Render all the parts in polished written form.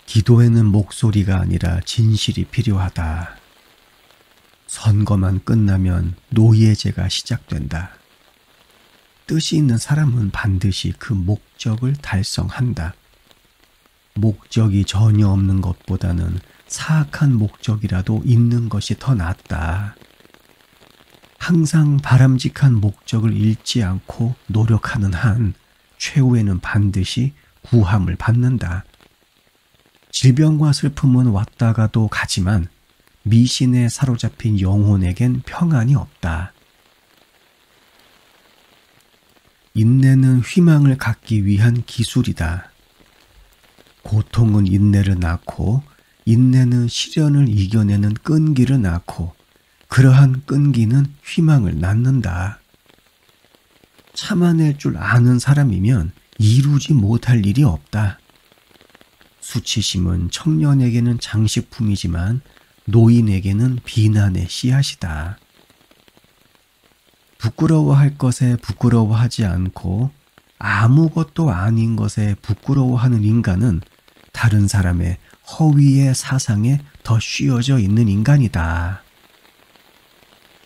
기도에는 목소리가 아니라 진실이 필요하다. 선거만 끝나면 노예제가 시작된다. 뜻이 있는 사람은 반드시 그 목적을 달성한다. 목적이 전혀 없는 것보다는 사악한 목적이라도 있는 것이 더 낫다. 항상 바람직한 목적을 잃지 않고 노력하는 한 최후에는 반드시 구함을 받는다. 질병과 슬픔은 왔다가도 가지만 미신에 사로잡힌 영혼에겐 평안이 없다. 인내는 희망을 갖기 위한 기술이다. 고통은 인내를 낳고 인내는 시련을 이겨내는 끈기를 낳고 그러한 끈기는 희망을 낳는다. 참아낼 줄 아는 사람이면 이루지 못할 일이 없다. 수치심은 청년에게는 장식품이지만 노인에게는 비난의 씨앗이다. 부끄러워할 것에 부끄러워하지 않고 아무것도 아닌 것에 부끄러워하는 인간은 다른 사람의 허위의 사상에 더 씌어져 있는 인간이다.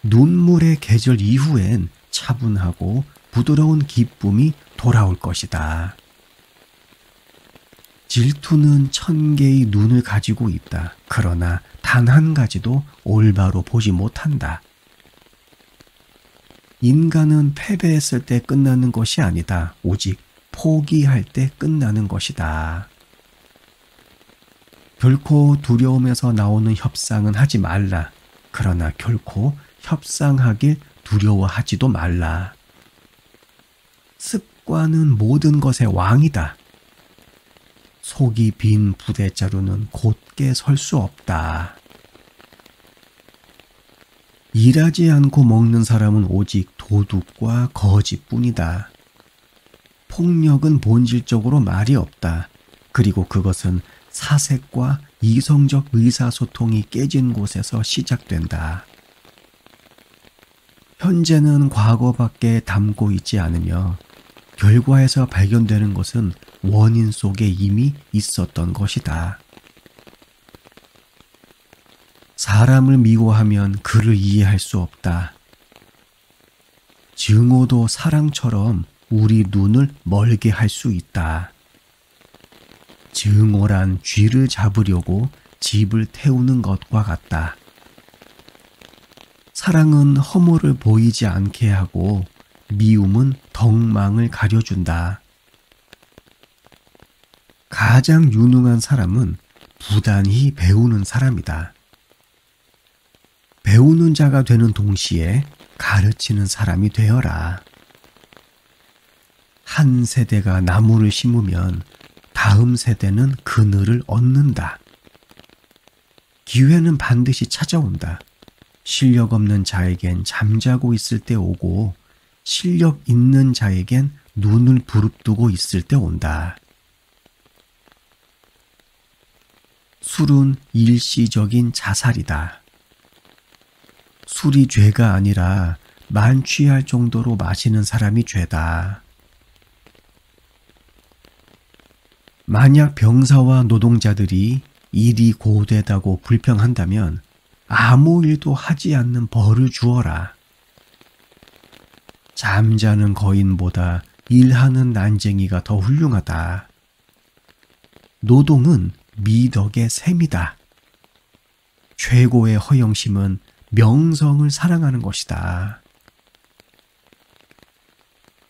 눈물의 계절 이후엔 차분하고 부드러운 기쁨이 돌아올 것이다. 질투는 1000개의 눈을 가지고 있다. 그러나 단 한 가지도 올바로 보지 못한다. 인간은 패배했을 때 끝나는 것이 아니다. 오직 포기할 때 끝나는 것이다. 결코 두려움에서 나오는 협상은 하지 말라. 그러나 결코 협상하길 두려워하지도 말라. 습관은 모든 것의 왕이다. 속이 빈 부대자루는 곧게 설 수 없다. 일하지 않고 먹는 사람은 오직 도둑과 거짓뿐이다. 폭력은 본질적으로 말이 없다. 그리고 그것은 사색과 이성적 의사소통이 깨진 곳에서 시작된다. 현재는 과거밖에 담고 있지 않으며 결과에서 발견되는 것은 원인 속에 이미 있었던 것이다. 사람을 미워하면 그를 이해할 수 없다. 증오도 사랑처럼 우리 눈을 멀게 할 수 있다. 증오란 쥐를 잡으려고 집을 태우는 것과 같다. 사랑은 허물을 보이지 않게 하고 미움은 덕망을 가려준다. 가장 유능한 사람은 부단히 배우는 사람이다. 배우는 자가 되는 동시에 가르치는 사람이 되어라. 한 세대가 나무를 심으면 다음 세대는 그늘을 얻는다. 기회는 반드시 찾아온다. 실력 없는 자에겐 잠자고 있을 때 오고 실력 있는 자에겐 눈을 부릅뜨고 있을 때 온다. 술은 일시적인 자살이다. 술이 죄가 아니라 만취할 정도로 마시는 사람이 죄다. 만약 병사와 노동자들이 일이 고되다고 불평한다면 아무 일도 하지 않는 벌을 주어라. 잠자는 거인보다 일하는 난쟁이가 더 훌륭하다. 노동은 미덕의 셈이다. 최고의 허영심은 명성을 사랑하는 것이다.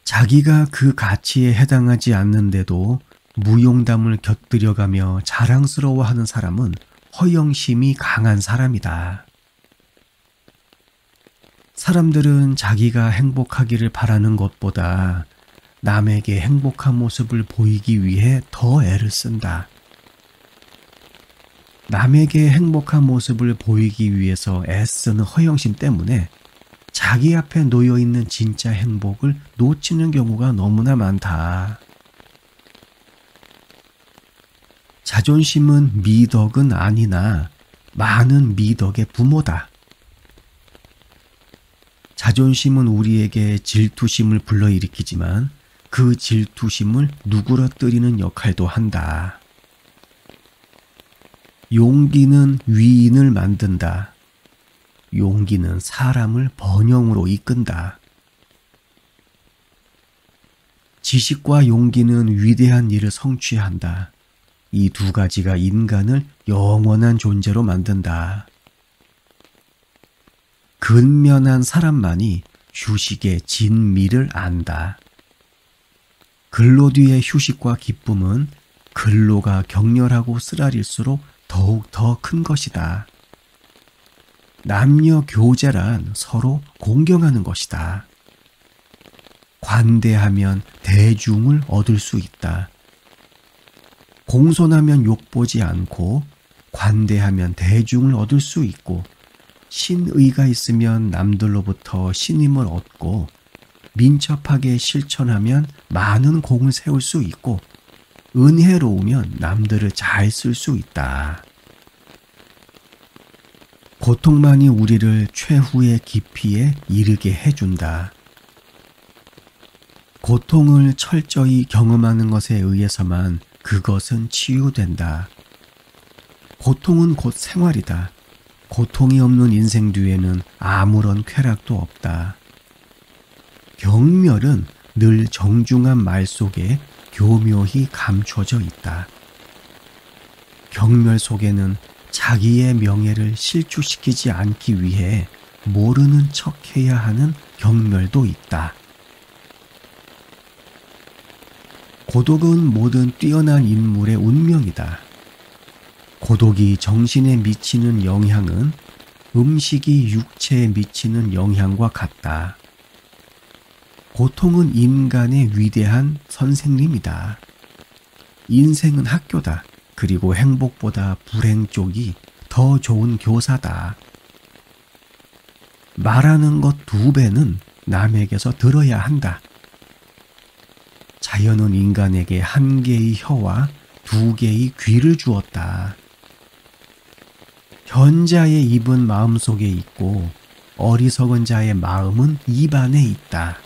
자기가 그 가치에 해당하지 않는데도 무용담을 곁들여가며 자랑스러워하는 사람은 허영심이 강한 사람이다. 사람들은 자기가 행복하기를 바라는 것보다 남에게 행복한 모습을 보이기 위해 더 애를 쓴다. 남에게 행복한 모습을 보이기 위해서 애쓰는 허영심 때문에 자기 앞에 놓여있는 진짜 행복을 놓치는 경우가 너무나 많다. 자존심은 미덕은 아니나 많은 미덕의 부모다. 자존심은 우리에게 질투심을 불러일으키지만 그 질투심을 누그러뜨리는 역할도 한다. 용기는 위인을 만든다. 용기는 사람을 번영으로 이끈다. 지식과 용기는 위대한 일을 성취한다. 이 두 가지가 인간을 영원한 존재로 만든다. 근면한 사람만이 휴식의 진미를 안다. 근로 뒤의 휴식과 기쁨은 근로가 격렬하고 쓰라릴수록 더욱 더 큰 것이다. 남녀 교제란 서로 공경하는 것이다. 관대하면 대중을 얻을 수 있다. 공손하면 욕보지 않고 관대하면 대중을 얻을 수 있고 신의가 있으면 남들로부터 신임을 얻고 민첩하게 실천하면 많은 공을 세울 수 있고 은혜로우면 남들을 잘 쓸 수 있다. 고통만이 우리를 최후의 깊이에 이르게 해준다. 고통을 철저히 경험하는 것에 의해서만 그것은 치유된다. 고통은 곧 생활이다. 고통이 없는 인생 뒤에는 아무런 쾌락도 없다. 경멸은 늘 정중한 말 속에 교묘히 감춰져 있다. 경멸 속에는 자기의 명예를 실추시키지 않기 위해 모르는 척해야 하는 경멸도 있다. 고독은 모든 뛰어난 인물의 운명이다. 고독이 정신에 미치는 영향은 음식이 육체에 미치는 영향과 같다. 고통은 인간의 위대한 선생님이다. 인생은 학교다. 그리고 행복보다 불행 쪽이 더 좋은 교사다. 말하는 것 2배는 남에게서 들어야 한다. 자연은 인간에게 1개의 혀와 2개의 귀를 주었다. 현자의 입은 마음속에 있고 어리석은 자의 마음은 입 안에 있다.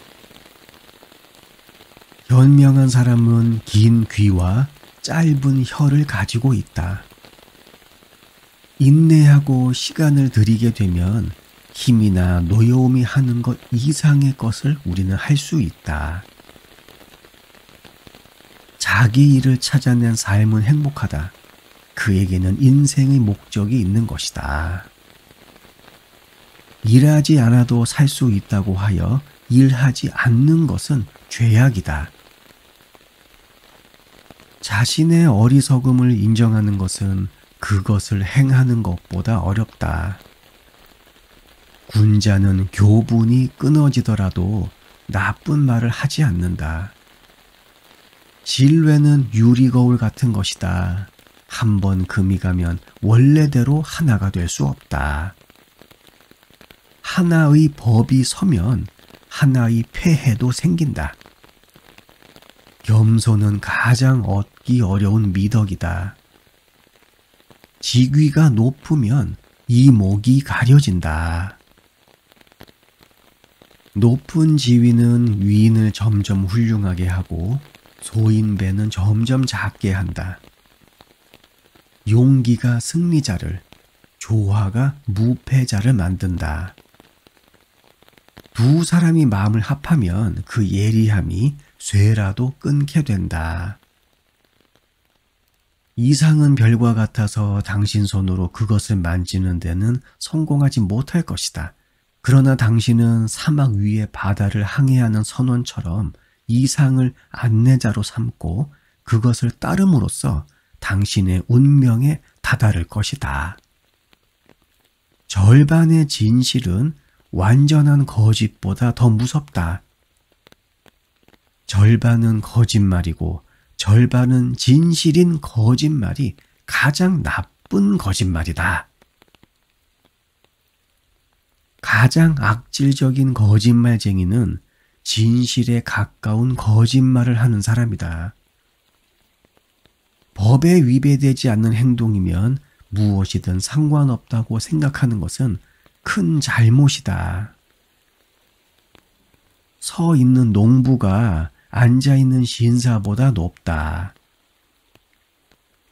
현명한 사람은 긴 귀와 짧은 혀를 가지고 있다. 인내하고 시간을 들이게 되면 힘이나 노여움이 하는 것 이상의 것을 우리는 할 수 있다. 자기 일을 찾아낸 삶은 행복하다. 그에게는 인생의 목적이 있는 것이다. 일하지 않아도 살 수 있다고 하여 일하지 않는 것은 죄악이다. 자신의 어리석음을 인정하는 것은 그것을 행하는 것보다 어렵다. 군자는 교분이 끊어지더라도 나쁜 말을 하지 않는다. 신뢰는 유리거울 같은 것이다. 한번 금이 가면 원래대로 하나가 될 수 없다. 하나의 법이 서면 하나의 폐해도 생긴다. 겸손은 가장 얻기 어려운 미덕이다. 지위가 높으면 이목이 가려진다. 높은 지위는 위인을 점점 훌륭하게 하고 소인배는 점점 작게 한다. 용기가 승리자를, 조화가 무패자를 만든다. 2 사람이 마음을 합하면 그 예리함이 쇠라도 끊게 된다. 이상은 별과 같아서 당신 손으로 그것을 만지는 데는 성공하지 못할 것이다. 그러나 당신은 사막 위의 바다를 항해하는 선원처럼 이상을 안내자로 삼고 그것을 따름으로써 당신의 운명에 다다를 것이다. 절반의 진실은 완전한 거짓보다 더 무섭다. 절반은 거짓말이고 절반은 진실인 거짓말이 가장 나쁜 거짓말이다. 가장 악질적인 거짓말쟁이는 진실에 가까운 거짓말을 하는 사람이다. 법에 위배되지 않는 행동이면 무엇이든 상관없다고 생각하는 것은 큰 잘못이다. 서 있는 농부가 앉아있는 신사보다 높다.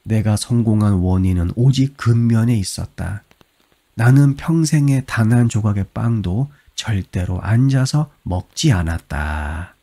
내가 성공한 원인은 오직 근면에 있었다. 나는 평생에 단 한 조각의 빵도 절대로 앉아서 먹지 않았다.